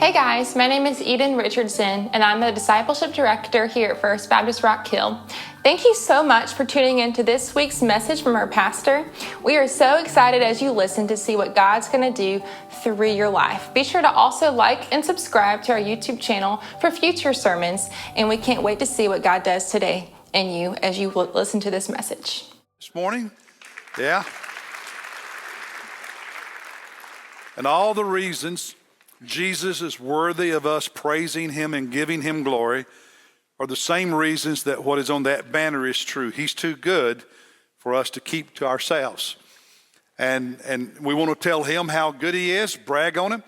Hey guys, my name is Eden Richardson, and I'm the Discipleship Director here at First Baptist Rock Hill. Thank you so much for tuning in to this week's message from our pastor. We are so excited as you listen to see what God's going to do through your life. Be sure to also like and subscribe to our YouTube channel for future sermons, and we can't wait to see what God does today in you as you listen to this message. This morning, yeah. And all the reasons Jesus is worthy of us praising him and giving him glory are the same reasons that what is on that banner is true. He's too good for us to keep to ourselves. And we want to tell him how good he is, brag on him,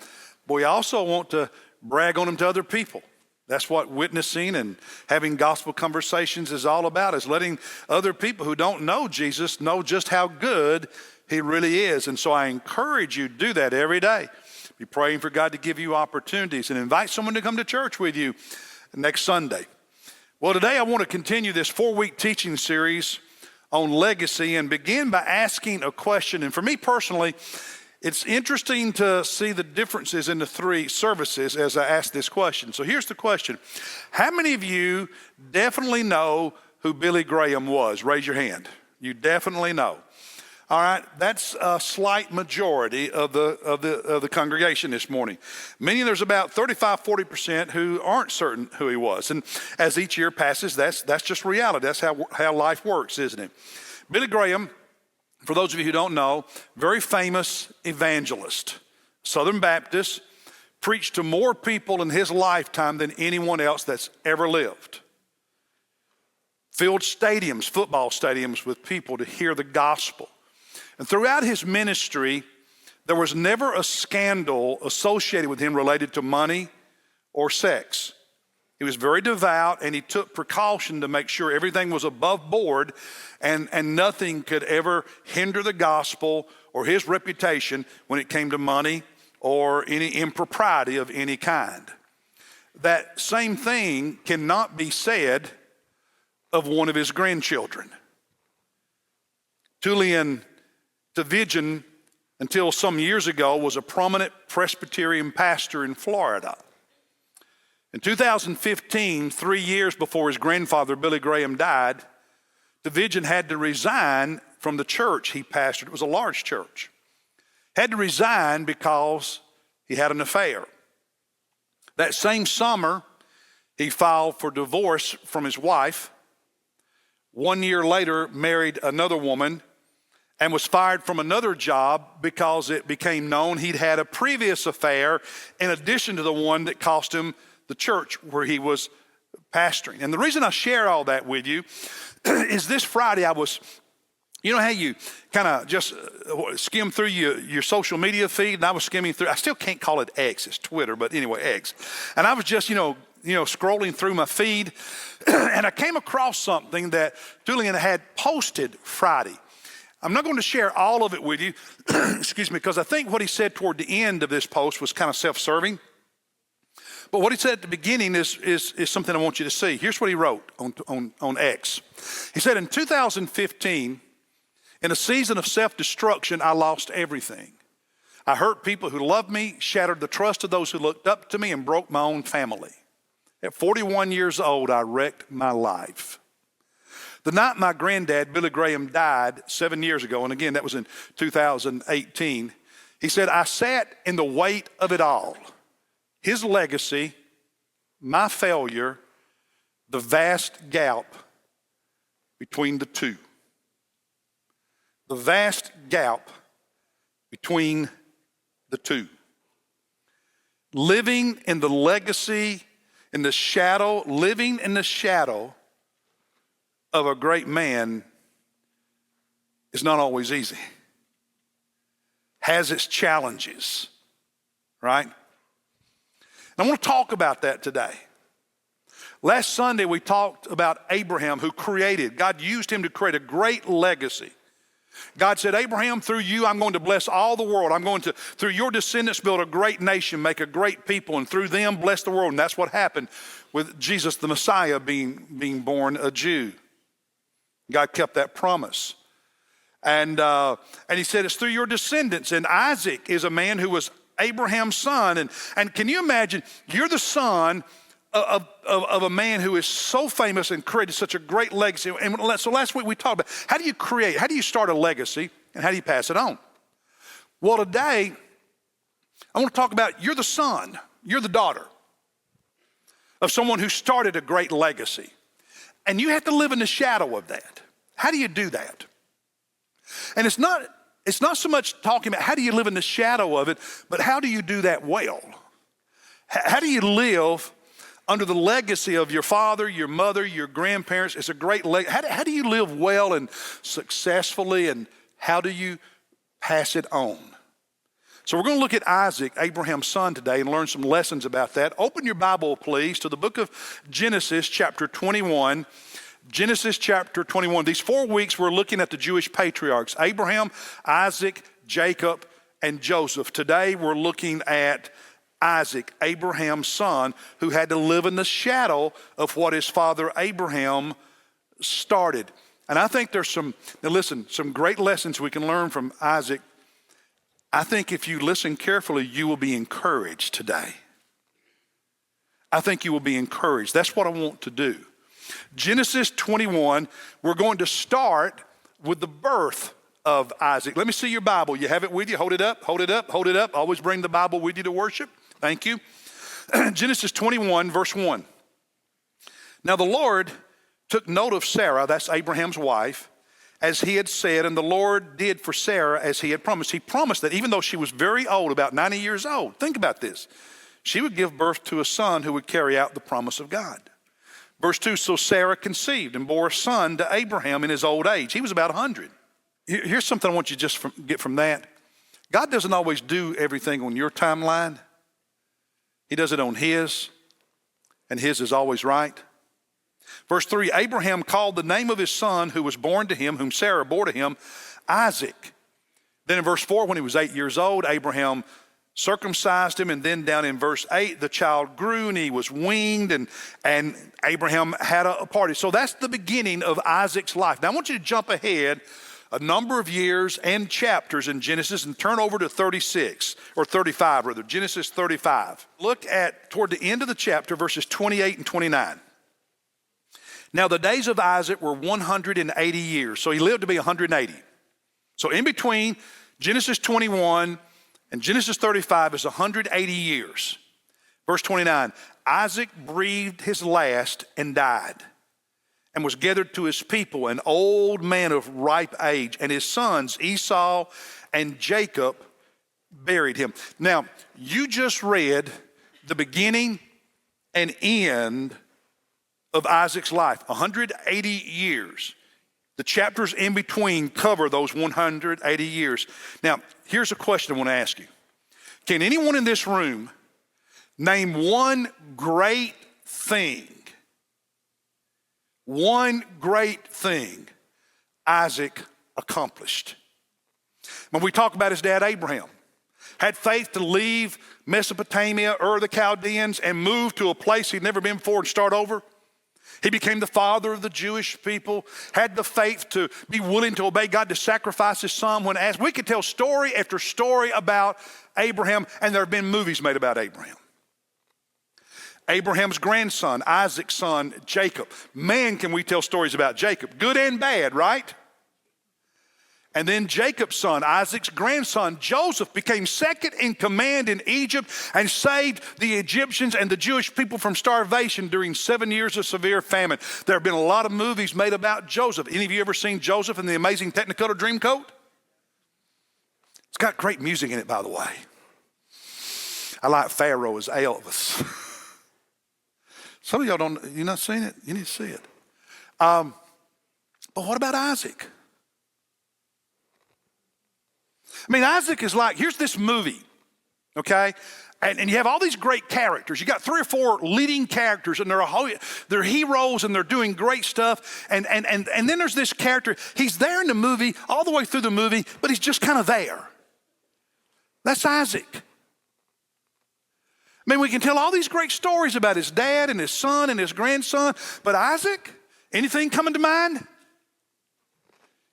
but we also want to brag on him to other people. That's what witnessing and having gospel conversations is all about, is letting other people who don't know Jesus know just how good he really is. And so I encourage you to do that every day. Be praying for God to give you opportunities and invite someone to come to church with you next Sunday. Well, today I want to continue this 4-week teaching series on legacy and begin by asking a question. And for me personally, it's interesting to see the differences in the three services as I ask this question. So here's the question. How many of you definitely know who Billy Graham was? Raise your hand. You definitely know. All right, that's a slight majority of the congregation this morning. Meaning there's about 35-40% who aren't certain who he was. And as each year passes, that's just reality. That's how life works, isn't it? Billy Graham, for those of you who don't know, very famous evangelist, Southern Baptist, preached to more people in his lifetime than anyone else that's ever lived. Filled stadiums, football stadiums, with people to hear the gospel. And throughout his ministry, there was never a scandal associated with him related to money or sex. He was very devout, and he took precaution to make sure everything was above board and nothing could ever hinder the gospel or his reputation when it came to money or any impropriety of any kind. That same thing cannot be said of one of his grandchildren. Tullian Tvijan, until some years ago, was a prominent Presbyterian pastor in Florida. In 2015, 3 years before his grandfather, Billy Graham, died, Tvijan had to resign from the church he pastored. It was a large church. Had to resign because he had an affair. That same summer, he filed for divorce from his wife. 1 year later, married another woman, and was fired from another job because it became known he'd had a previous affair in addition to the one that cost him the church where he was pastoring. And the reason I share all that with you is this Friday you know how you kind of just skim through your social media feed, and I was skimming through, I still can't call it X, it's Twitter, but anyway, X. And I was just, scrolling through my feed, and I came across something that Julian had posted Friday. I'm not going to share all of it with you, excuse me, because I think what he said toward the end of this post was kind of self-serving. But what he said at the beginning is something I want you to see. Here's what he wrote on X. He said, in 2015, in a season of self-destruction, I lost everything. I hurt people who loved me, shattered the trust of those who looked up to me, and broke my own family. At 41 years old, I wrecked my life. The night my granddad, Billy Graham, died 7 years ago, and again, that was in 2018, he said, I sat in the weight of it all. His legacy, my failure, the vast gap between the two. The vast gap between the two. Living in the legacy, in the shadow, living in the shadow of a great man is not always easy. Has its challenges, right? And I want to talk about that today. Last Sunday we talked about Abraham, who God used him to create a great legacy. God said, Abraham, through you, I'm going to bless all the world. I'm going to, through your descendants, build a great nation, make a great people, and through them bless the world. And that's what happened with Jesus, the Messiah, being born a Jew. God kept that promise. And he said, it's through your descendants. And Isaac is a man who was Abraham's son. And can you imagine, you're the son of a man who is so famous and created such a great legacy. And so last week we talked about how do you start a legacy and how do you pass it on? Well, today I want to talk about you're the son, you're the daughter of someone who started a great legacy. And you have to live in the shadow of that. How do you do that? And it's not so much talking about how do you live in the shadow of it, but how do you do that well? How do you live under the legacy of your father, your mother, your grandparents? It's a great legacy. How do you live well and successfully, and how do you pass it on? So we're going to look at Isaac, Abraham's son, today and learn some lessons about that. Open your Bible, please, to the book of Genesis, chapter 21. Genesis chapter 21. These 4 weeks we're looking at the Jewish patriarchs, Abraham, Isaac, Jacob, and Joseph. Today we're looking at Isaac, Abraham's son, who had to live in the shadow of what his father Abraham started. And I think there's some great lessons we can learn from Isaac. I think if you listen carefully, you will be encouraged today. I think you will be encouraged. That's what I want to do. Genesis 21, we're going to start with the birth of Isaac. Let me see your Bible. You have it with you? Hold it up, hold it up, hold it up. Always bring the Bible with you to worship. Thank you. Genesis 21, verse 1. Now the Lord took note of Sarah, that's Abraham's wife, as he had said, and the Lord did for Sarah as he had promised. He promised that even though she was very old, about 90 years old, think about this, she would give birth to a son who would carry out the promise of God. Verse 2, so Sarah conceived and bore a son to Abraham in his old age. He was about 100. Here's something I want you to just get from that. God doesn't always do everything on your timeline. He does it on his, and his is always right. Verse 3, Abraham called the name of his son who was born to him, whom Sarah bore to him, Isaac. Then in verse 4, when he was 8 years old, Abraham circumcised him. And then down in verse 8, the child grew and he was weaned, and Abraham had a party. So that's the beginning of Isaac's life. Now I want you to jump ahead a number of years and chapters in Genesis and turn over to 36, or 35 rather, Genesis 35. Look at toward the end of the chapter, verses 28 and 29. Now the days of Isaac were 180 years. So he lived to be 180. So in between Genesis 21 and Genesis 35 is 180 years. Verse 29, Isaac breathed his last and died, and was gathered to his people, an old man of ripe age, and his sons Esau and Jacob buried him. Now, you just read the beginning and end of Isaac's life, 180 years. The chapters in between cover those 180 years. Now, here's a question I want to ask you. Can anyone in this room name one great thing Isaac accomplished? When we talk about his dad Abraham, had faith to leave Mesopotamia, Ur of the Chaldeans, and move to a place he'd never been before and start over. He became the father of the Jewish people, had the faith to be willing to obey God, to sacrifice his son when asked. We could tell story after story about Abraham, and there have been movies made about Abraham. Abraham's grandson, Isaac's son, Jacob. Man, can we tell stories about Jacob, good and bad, right? And then Jacob's son, Isaac's grandson, Joseph, became second in command in Egypt and saved the Egyptians and the Jewish people from starvation during 7 years of severe famine. There have been a lot of movies made about Joseph. Any of you ever seen Joseph in the Amazing Technicolor Dreamcoat? It's got great music in it, by the way. I like Pharaoh as Elvis. Some of y'all you've not seen it? You need to see it. But what about Isaac? I mean, Isaac is like, here's this movie, okay? And you have all these great characters. You got 3 or 4 leading characters, and they're heroes, and they're doing great stuff. And then there's this character. He's there in the movie, all the way through the movie, but he's just kind of there. That's Isaac. I mean, we can tell all these great stories about his dad and his son and his grandson, but Isaac, anything coming to mind?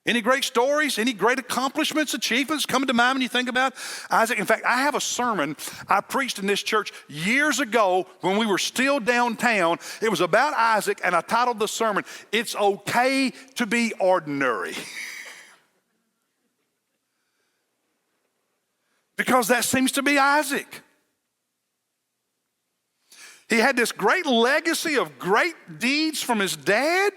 Any great stories, any great accomplishments, achievements coming to mind when you think about Isaac? In fact, I have a sermon I preached in this church years ago when we were still downtown. It was about Isaac, and I titled the sermon, "It's Okay to Be Ordinary." Because that seems to be Isaac. He had this great legacy of great deeds from his dad.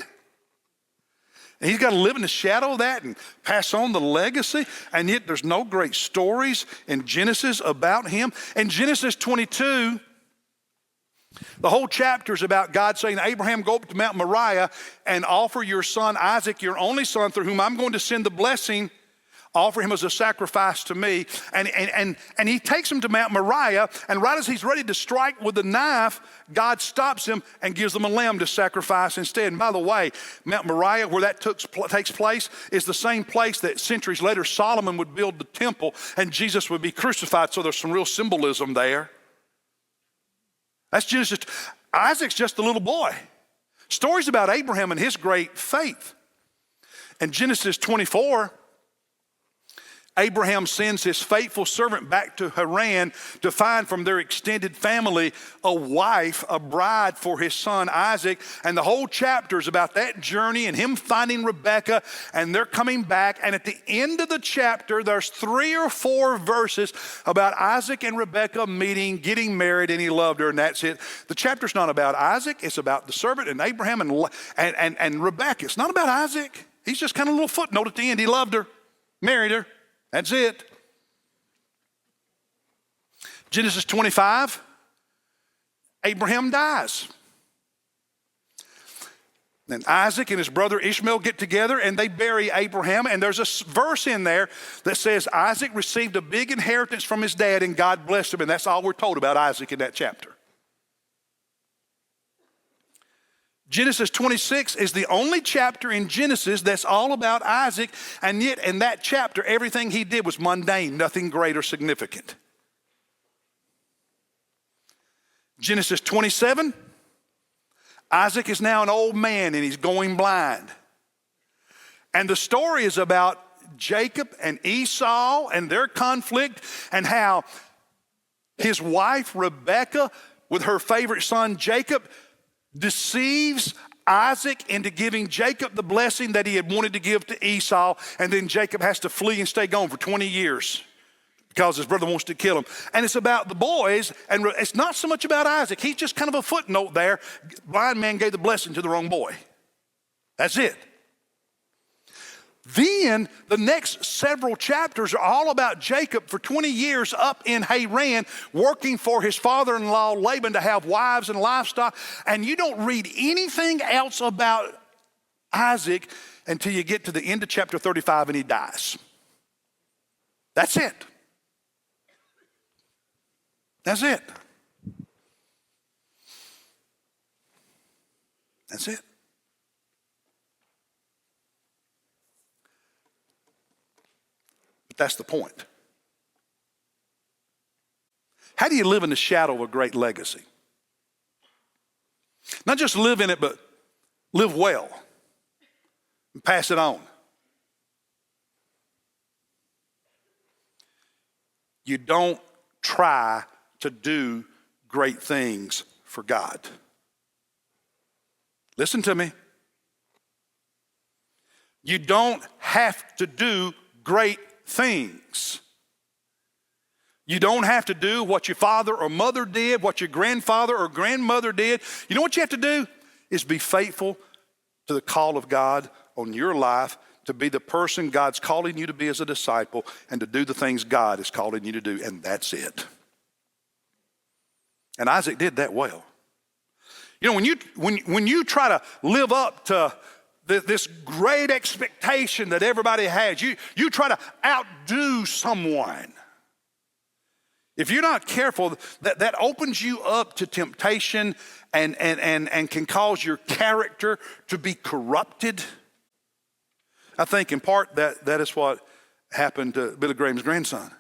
And he's got to live in the shadow of that and pass on the legacy. And yet there's no great stories in Genesis about him. In Genesis 22, the whole chapter is about God saying, Abraham, go up to Mount Moriah and offer your son Isaac, your only son, through whom I'm going to send the blessing. Offer him as a sacrifice to me. And he takes him to Mount Moriah, and right as he's ready to strike with the knife, God stops him and gives them a lamb to sacrifice instead. And by the way, Mount Moriah, where that takes place, is the same place that centuries later Solomon would build the temple and Jesus would be crucified, so there's some real symbolism there. That's Genesis. Isaac's just a little boy. Stories about Abraham and his great faith. In Genesis 24, Abraham sends his faithful servant back to Haran to find from their extended family a wife, a bride for his son Isaac. And the whole chapter is about that journey and him finding Rebekah, and they're coming back. And at the end of the chapter, there's 3 or 4 verses about Isaac and Rebekah meeting, getting married, and he loved her, and that's it. The chapter's not about Isaac. It's about the servant and Abraham and Rebekah. It's not about Isaac. He's just kind of a little footnote at the end. He loved her, married her. That's it. Genesis 25, Abraham dies. Then Isaac and his brother Ishmael get together and they bury Abraham. And there's a verse in there that says Isaac received a big inheritance from his dad and God blessed him. And that's all we're told about Isaac in that chapter. Genesis 26 is the only chapter in Genesis that's all about Isaac, and yet in that chapter, everything he did was mundane, nothing great or significant. Genesis 27, Isaac is now an old man and he's going blind. And the story is about Jacob and Esau and their conflict, and how his wife Rebekah with her favorite son Jacob deceives Isaac into giving Jacob the blessing that he had wanted to give to Esau, and then Jacob has to flee and stay gone for 20 years because his brother wants to kill him. And it's about the boys, and it's not so much about Isaac. He's just kind of a footnote there. Blind man gave the blessing to the wrong boy. That's it. Then the next several chapters are all about Jacob for 20 years up in Haran, working for his father-in-law Laban to have wives and livestock. And you don't read anything else about Isaac until you get to the end of chapter 35 and he dies. That's it. That's it. That's it. That's the point. How do you live in the shadow of a great legacy? Not just live in it, but live well and pass it on. You don't try to do great things for God. Listen to me. You don't have to do great things. You don't have to do what your father or mother did, what your grandfather or grandmother did. You know what you have to do is be faithful to the call of God on your life, to be the person God's calling you to be as a disciple, and to do the things God is calling you to do, and that's it. And Isaac did that well. You know, when you try to live up to this great expectation that everybody has, you try to outdo someone. If you're not careful, that opens you up to temptation and can cause your character to be corrupted. I think in part that is what happened to Billy Graham's grandson.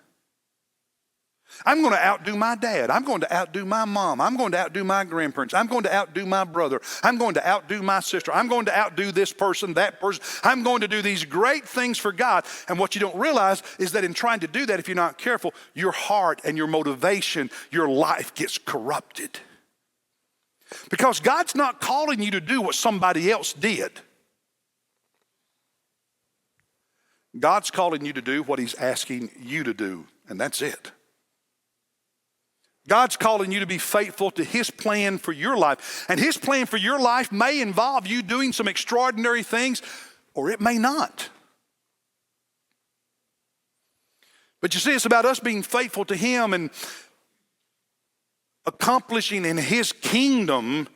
I'm going to outdo my dad. I'm going to outdo my mom. I'm going to outdo my grandparents. I'm going to outdo my brother. I'm going to outdo my sister. I'm going to outdo this person, that person. I'm going to do these great things for God. And what you don't realize is that in trying to do that, if you're not careful, your heart and your motivation, your life gets corrupted. Because God's not calling you to do what somebody else did. God's calling you to do what He's asking you to do, and that's it. God's calling you to be faithful to His plan for your life. And His plan for your life may involve you doing some extraordinary things, or it may not. But you see, it's about us being faithful to Him and accomplishing in His kingdom,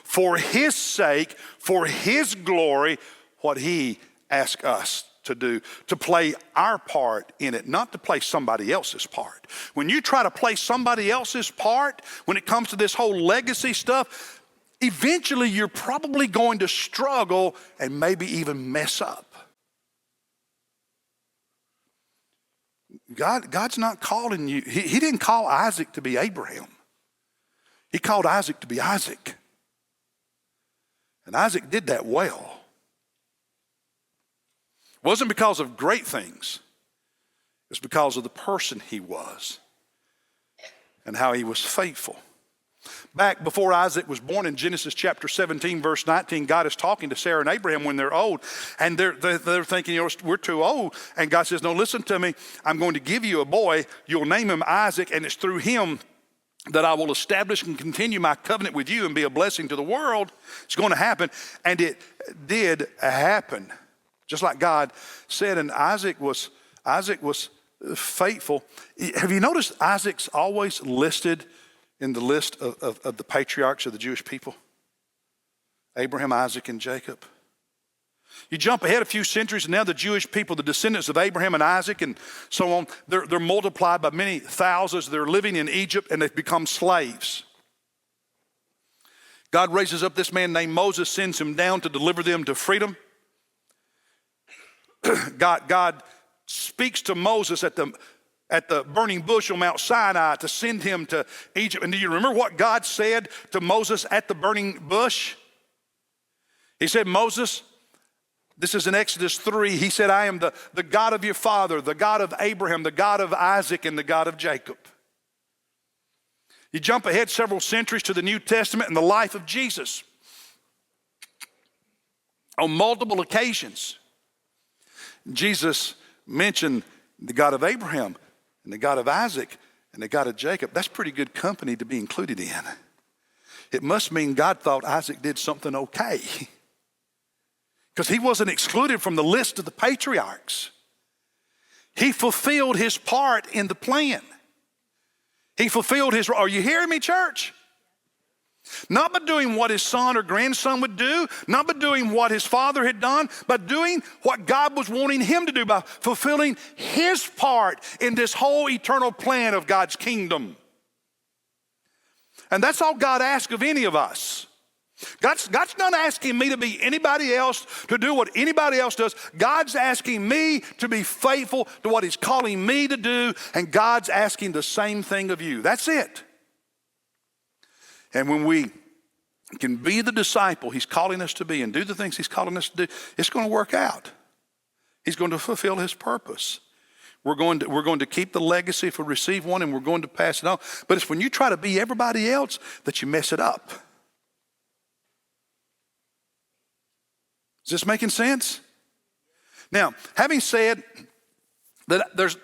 for His sake, for His glory, what He asks us to do, to play our part in it, not to play somebody else's part. When you try to play somebody else's part, when it comes to this whole legacy stuff, eventually you're probably going to struggle and maybe even mess up. God's not calling you. He didn't call Isaac to be Abraham. He called Isaac to be Isaac. And Isaac did that well. It wasn't because of great things. It's because of the person he was and how he was faithful. Back before Isaac was born in Genesis chapter 17, verse 19, God is talking to Sarah and Abraham when they're old. And they're thinking, we're too old. And God says, no, listen to me. I'm going to give you a boy. You'll name him Isaac, and it's through him that I will establish and continue my covenant with you and be a blessing to the world. It's going to happen. And it did happen. Just like God said, and Isaac was faithful. Have you noticed Isaac's always listed in the list of the patriarchs of the Jewish people? Abraham, Isaac, and Jacob. You jump ahead a few centuries, and now the Jewish people, the descendants of Abraham and Isaac and so on, they're multiplied by many thousands. They're living in Egypt, and they've become slaves. God raises up this man named Moses, sends him down to deliver them to freedom. God speaks to Moses at the burning bush on Mount Sinai to send him to Egypt. And do you remember what God said to Moses at the burning bush? He said, Moses, this is in Exodus 3, he said, I am the God of your father, the God of Abraham, the God of Isaac, and the God of Jacob. You jump ahead several centuries to the New Testament and the life of Jesus. On multiple occasions, Jesus mentioned the God of Abraham and the God of Isaac and the God of Jacob. That's pretty good company to be included in. It must mean God thought Isaac did something okay, because he wasn't excluded from the list of the patriarchs. He fulfilled his part in the plan. He fulfilled his, are you hearing me, church? Not by doing what his son or grandson would do, not by doing what his father had done, but doing what God was wanting him to do by fulfilling his part in this whole eternal plan of God's kingdom. And that's all God asks of any of us. God's not asking me to be anybody else, to do what anybody else does. God's asking me to be faithful to what He's calling me to do, and God's asking the same thing of you. That's it. And when we can be the disciple He's calling us to be and do the things He's calling us to do, it's going to work out. He's going to fulfill His purpose. We're going to keep the legacy if we receive one, and we're going to pass it on. But it's when you try to be everybody else that you mess it up. Is this making sense? Now, having said that there's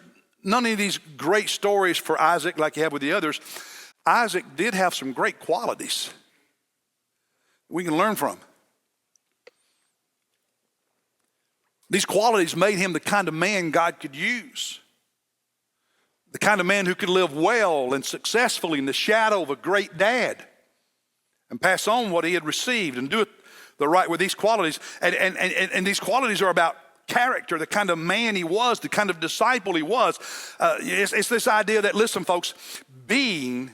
none of these great stories for Isaac like you have with the others, Isaac did have some great qualities we can learn from. These qualities made him the kind of man God could use. The kind of man who could live well and successfully in the shadow of a great dad and pass on what he had received and do it the right with these qualities. And these qualities are about character, the kind of man he was, the kind of disciple he was. It's this idea that, listen, folks, being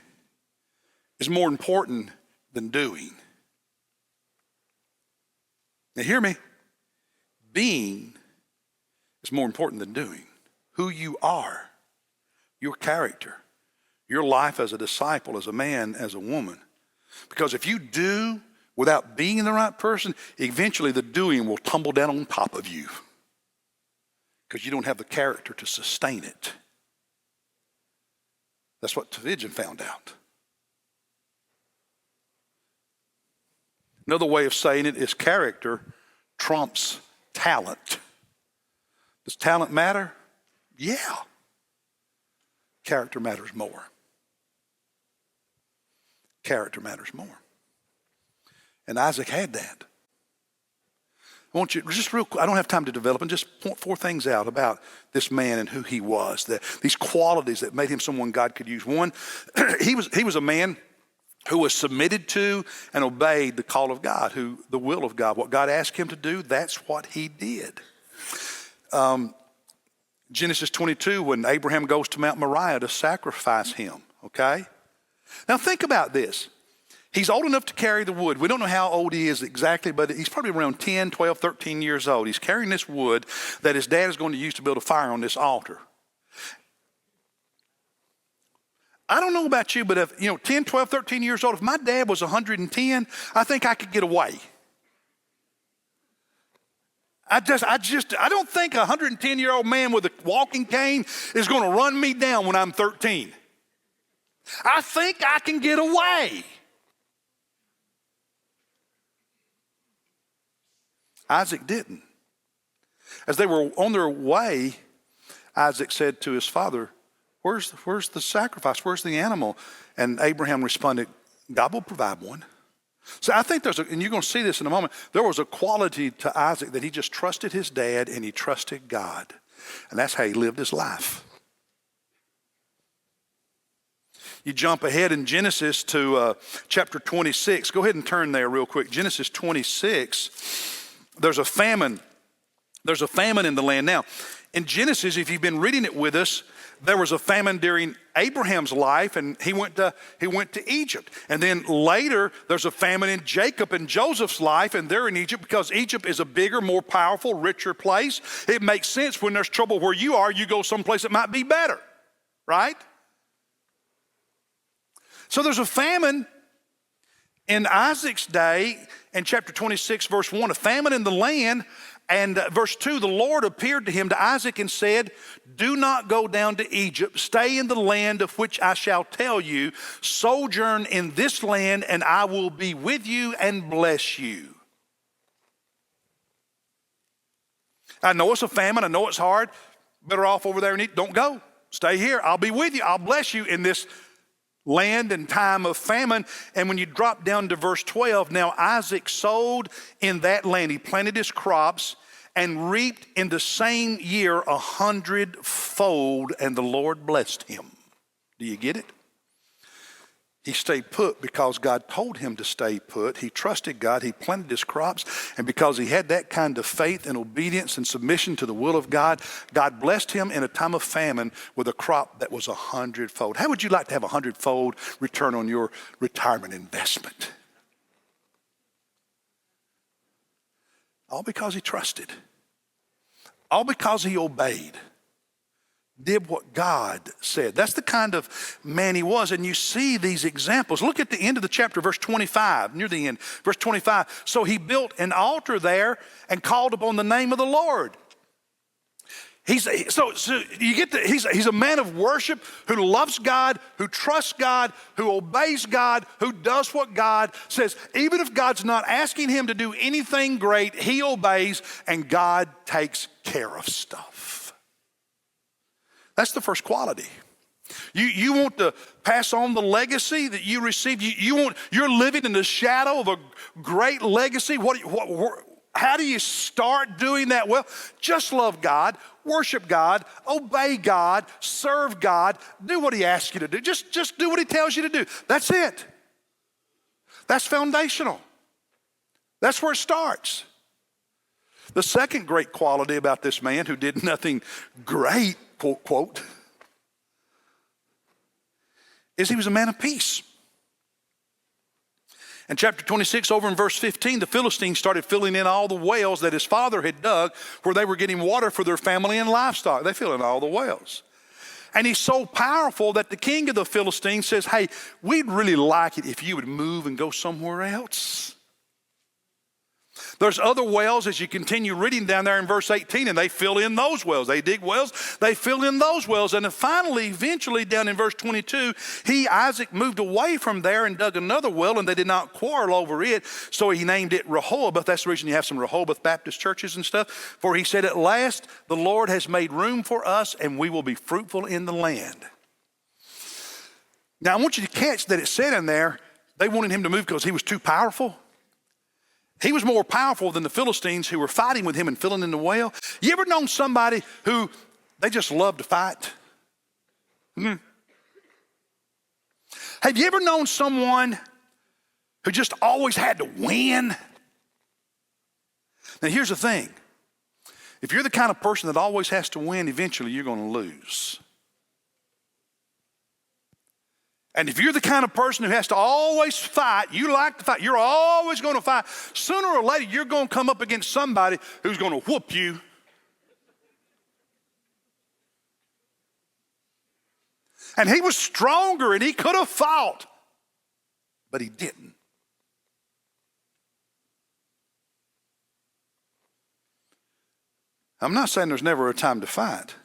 is more important than doing. Now hear me. Being is more important than doing. Who you are your character, your life as a disciple, as a man, as a woman. Because if you do without being the right person, eventually the doing will tumble down on top of you because you don't have the character to sustain it. That's what Tavijan found out. Another way of saying it is character trumps talent. Does talent matter? Yeah. Character matters more. Character matters more. And Isaac had that. I want you, just real quick, I don't have time to develop, and just point 4 things out about this man and who he was, these qualities that made him someone God could use. One, he was a man who was submitted to and obeyed the call of God, the will of God. What God asked him to do, that's what he did. Genesis 22, when Abraham goes to Mount Moriah to sacrifice him, okay? Now think about this. He's old enough to carry the wood. We don't know how old he is exactly, but he's probably around 10, 12, 13 years old. He's carrying this wood that his dad is going to use to build a fire on this altar. I don't know about you, but if, 10, 12, 13 years old, if my dad was 110, I think I could get away. I don't think a 110-year-old man with a walking cane is going to run me down when I'm 13. I think I can get away. Isaac didn't. As they were on their way, Isaac said to his father, where's the sacrifice? Where's the animal? And Abraham responded, God will provide one. So I think and you're going to see this in a moment, there was a quality to Isaac that he just trusted his dad and he trusted God. And that's how he lived his life. You jump ahead in Genesis to chapter 26. Go ahead and turn there real quick. Genesis 26, there's a famine. There's a famine in the land. Now, in Genesis, if you've been reading it with us, there was a famine during Abraham's life, and he went to Egypt. And then later, there's a famine in Jacob and Joseph's life, and they're in Egypt because Egypt is a bigger, more powerful, richer place. It makes sense when there's trouble where you are, you go someplace that might be better, right? So there's a famine in Isaac's day in chapter 26, verse 1, a famine in the land. And verse 2, the Lord appeared to him, to Isaac, and said, do not go down to Egypt. Stay in the land of which I shall tell you. Sojourn in this land, and I will be with you and bless you. I know it's a famine. I know it's hard. Better off over there and eat. Don't go. Stay here. I'll be with you. I'll bless you in this land and time of famine. And when you drop down to verse 12, now Isaac sowed in that land. He planted his crops and reaped in the same year 100-fold, and the Lord blessed him. Do you get it? He stayed put because God told him to stay put. He trusted God. He planted his crops. And because he had that kind of faith and obedience and submission to the will of God, God blessed him in a time of famine with a crop that was 100-fold. How would you like to have 100-fold return on your retirement investment? All because he trusted. All because he obeyed. Did what God said. That's the kind of man he was. And you see these examples. Look at the end of the chapter, verse 25, near the end, verse 25. So he built an altar there and called upon the name of the Lord. He's a man of worship who loves God, who trusts God, who obeys God, who does what God says. Even if God's not asking him to do anything great, he obeys, and God takes care of stuff. That's the first quality. You want to pass on the legacy that you received. You're living in the shadow of a great legacy. How do you start doing that? Well, just love God, worship God, obey God, serve God, do what he asks you to do. Just do what he tells you to do. That's it. That's foundational. That's where it starts. The second great quality about this man who did nothing great, quote, quote, is he was a man of peace. In chapter 26, over in verse 15, the Philistines started filling in all the wells that his father had dug where they were getting water for their family and livestock. They fill in all the wells. And he's so powerful that the king of the Philistines says, hey, we'd really like it if you would move and go somewhere else. There's other wells as you continue reading down there in verse 18, and they fill in those wells. They dig wells, they fill in those wells. And then finally, eventually down in verse 22, Isaac moved away from there and dug another well, and they did not quarrel over it. So he named it Rehoboth. That's the reason you have some Rehoboth Baptist churches and stuff. For he said, at last the Lord has made room for us, and we will be fruitful in the land. Now I want you to catch that it said in there, they wanted him to move because he was too powerful. He was more powerful than the Philistines who were fighting with him and filling in the well. You ever known somebody who they just love to fight? Have you ever known someone who just always had to win? Now here's the thing. If you're the kind of person that always has to win, eventually you're going to lose. And if you're the kind of person who has to always fight, you like to fight, you're always going to fight, sooner or later you're going to come up against somebody who's going to whoop you. And he was stronger and he could have fought, but he didn't. I'm not saying there's never a time to fight.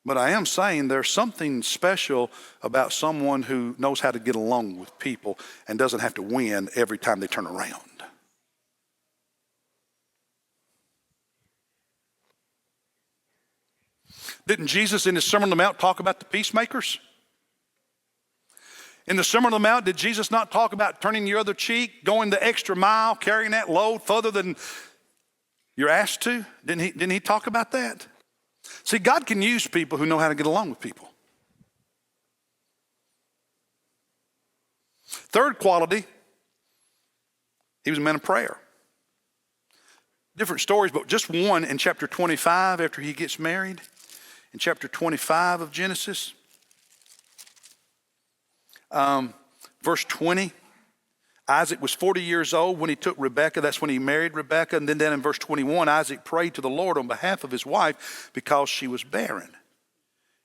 But I am saying there's something special about someone who knows how to get along with people and doesn't have to win every time they turn around. Didn't Jesus in his Sermon on the Mount talk about the peacemakers? In the Sermon on the Mount, did Jesus not talk about turning your other cheek, going the extra mile, carrying that load further than you're asked to? Didn't he talk about that? See, God can use people who know how to get along with people. Third quality, he was a man of prayer. Different stories, but just one in chapter 25 after he gets married. In chapter 25 of Genesis, verse 20. Isaac was 40 years old when he took Rebekah. That's when he married Rebekah. And then down in verse 21, Isaac prayed to the Lord on behalf of his wife because she was barren.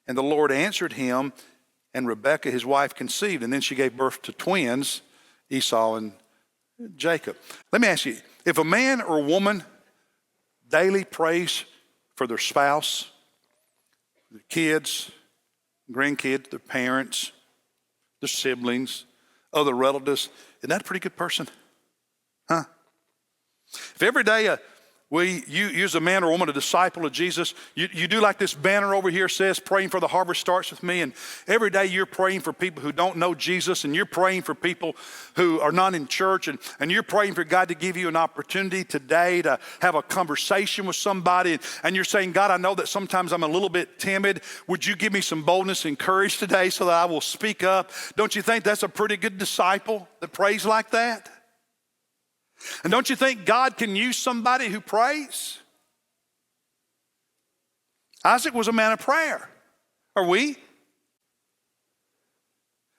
And the Lord answered him, and Rebekah, his wife, conceived. And then she gave birth to twins, Esau and Jacob. Let me ask you, if a man or a woman daily prays for their spouse, their kids, grandkids, their parents, their siblings, other relatives, isn't that a pretty good person? Huh? If every day you as a man or woman, a disciple of Jesus, you do like this banner over here says, praying for the harvest starts with me. And every day you're praying for people who don't know Jesus, and you're praying for people who are not in church, and you're praying for God to give you an opportunity today to have a conversation with somebody. And you're saying, God, I know that sometimes I'm a little bit timid. Would you give me some boldness and courage today so that I will speak up? Don't you think that's a pretty good disciple that prays like that? And don't you think God can use somebody who prays? Isaac was a man of prayer. Are we?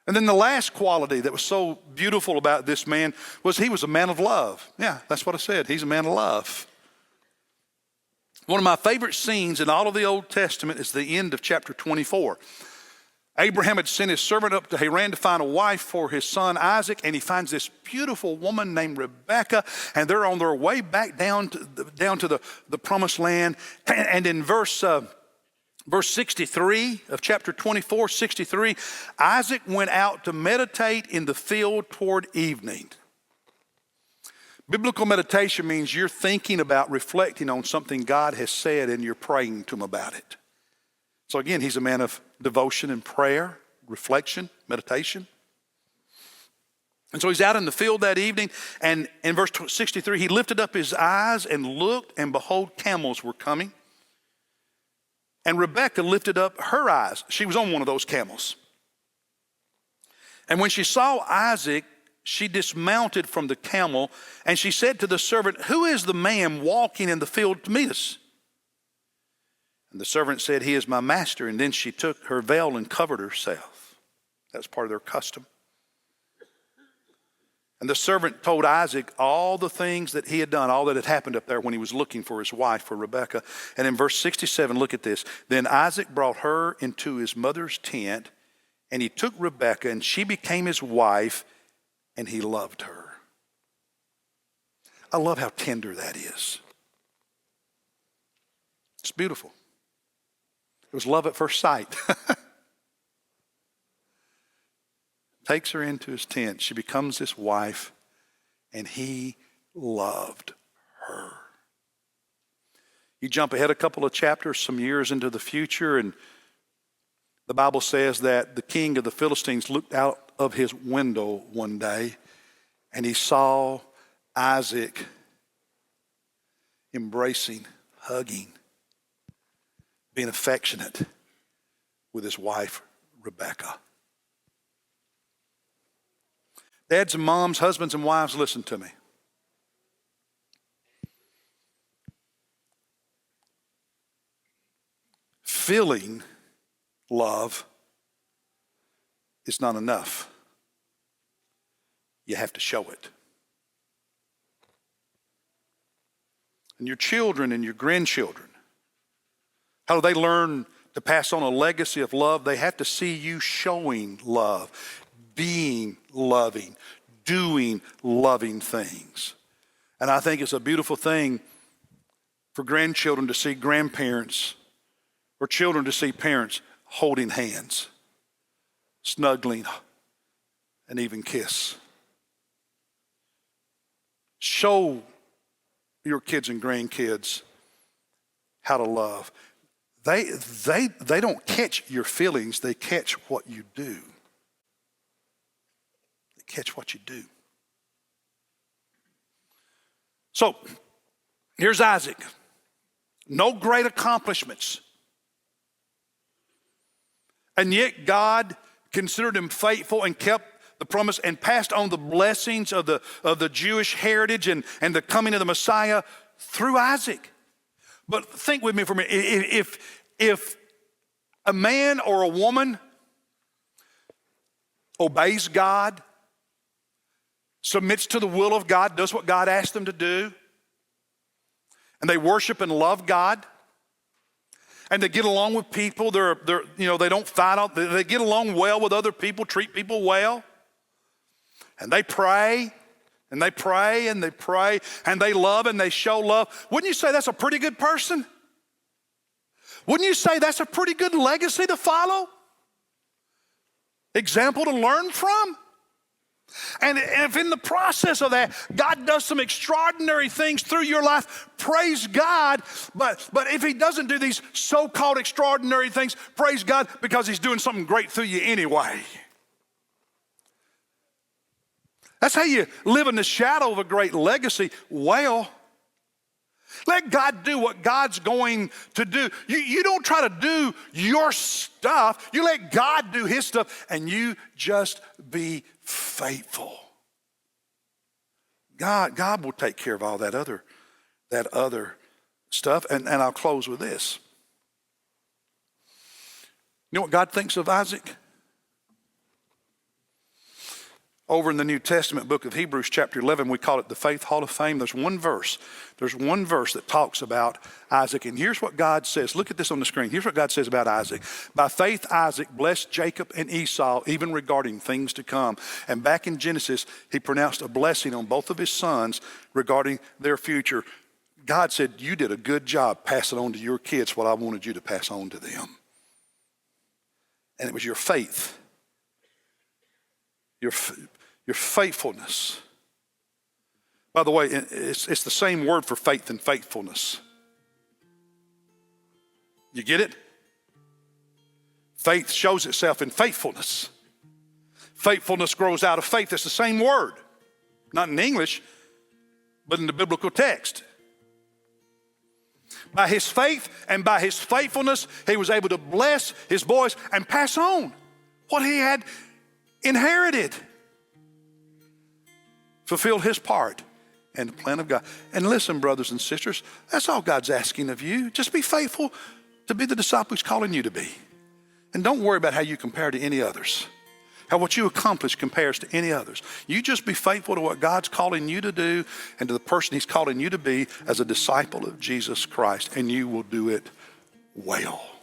And then the last quality that was so beautiful about this man was he was a man of love. Yeah, that's what I said. He's a man of love. One of my favorite scenes in all of the Old Testament is the end of chapter 24. Abraham had sent his servant up to Haran to find a wife for his son Isaac, and he finds this beautiful woman named Rebekah, and they're on their way back down to the promised land. And in verse 63 of chapter 24, 63, Isaac went out to meditate in the field toward evening. Biblical meditation means you're thinking about, reflecting on something God has said, and you're praying to him about it. So again, he's a man of devotion and prayer, reflection, meditation. And so he's out in the field that evening, and in verse 63, he lifted up his eyes and looked, and behold, camels were coming. And Rebekah lifted up her eyes. She was on one of those camels. And when she saw Isaac, she dismounted from the camel, and she said to the servant, "Who is the man walking in the field to meet us?" And the servant said, "He is my master." And then she took her veil and covered herself. That's part of their custom. And the servant told Isaac all the things that he had done, all that had happened up there when he was looking for his wife, for Rebekah. And in verse 67, look at this. Then Isaac brought her into his mother's tent, and he took Rebekah, and she became his wife, and he loved her. I love how tender that is. It's beautiful. It was love at first sight. Takes her into his tent. She becomes his wife, and he loved her. You jump ahead a couple of chapters, some years into the future, and the Bible says that the king of the Philistines looked out of his window one day, and he saw Isaac embracing, hugging, being affectionate with his wife, Rebekah. Dads and moms, husbands and wives, listen to me. Feeling love is not enough. You have to show it. And your children and your grandchildren, how do they learn to pass on a legacy of love? They have to see you showing love, being loving, doing loving things. And I think it's a beautiful thing for grandchildren to see grandparents or children to see parents holding hands, snuggling, and even kiss. Show your kids and grandkids how to love. They don't catch your feelings, they catch what you do. Catch what you do. So, here's Isaac. No great accomplishments. And yet God considered him faithful and kept the promise and passed on the blessings of the Jewish heritage and the coming of the Messiah through Isaac. But think with me for a minute. If a man or a woman obeys God, submits to the will of God, does what God asked them to do, and they worship and love God, and they get along with people, they don't fight, they get along well with other people, treat people well, and they pray, and they pray, and they pray, and they love, and they show love. Wouldn't you say that's a pretty good person? Wouldn't you say that's a pretty good legacy to follow? Example to learn from? And if in the process of that, God does some extraordinary things through your life, praise God. But if he doesn't do these so-called extraordinary things, praise God, because he's doing something great through you anyway. That's how you live in the shadow of a great legacy. Well, let God do what God's going to do. You don't try to do your stuff. You let God do his stuff, and you just be faithful. God will take care of all that other stuff. And I'll close with this. You know what God thinks of Isaac? Over in the New Testament book of Hebrews chapter 11, we call it the Faith Hall of Fame. There's one verse that talks about Isaac. And here's what God says. Look at this on the screen. Here's what God says about Isaac. By faith, Isaac blessed Jacob and Esau, even regarding things to come. And back in Genesis, he pronounced a blessing on both of his sons regarding their future. God said, you did a good job passing on to your kids what I wanted you to pass on to them. And it was your faith. Your faithfulness. By the way, it's the same word for faith and faithfulness. You get it? Faith shows itself in faithfulness. Faithfulness grows out of faith. It's the same word. Not in English, but in the biblical text. By his faith and by his faithfulness, he was able to bless his boys and pass on what he had inherited. Fulfill his part and the plan of God. And listen, brothers and sisters, that's all God's asking of you. Just be faithful to be the disciple he's calling you to be. And don't worry about how you compare to any others. how what you accomplish compares to any others. You just be faithful to what God's calling you to do and to the person he's calling you to be as a disciple of Jesus Christ, and you will do it well.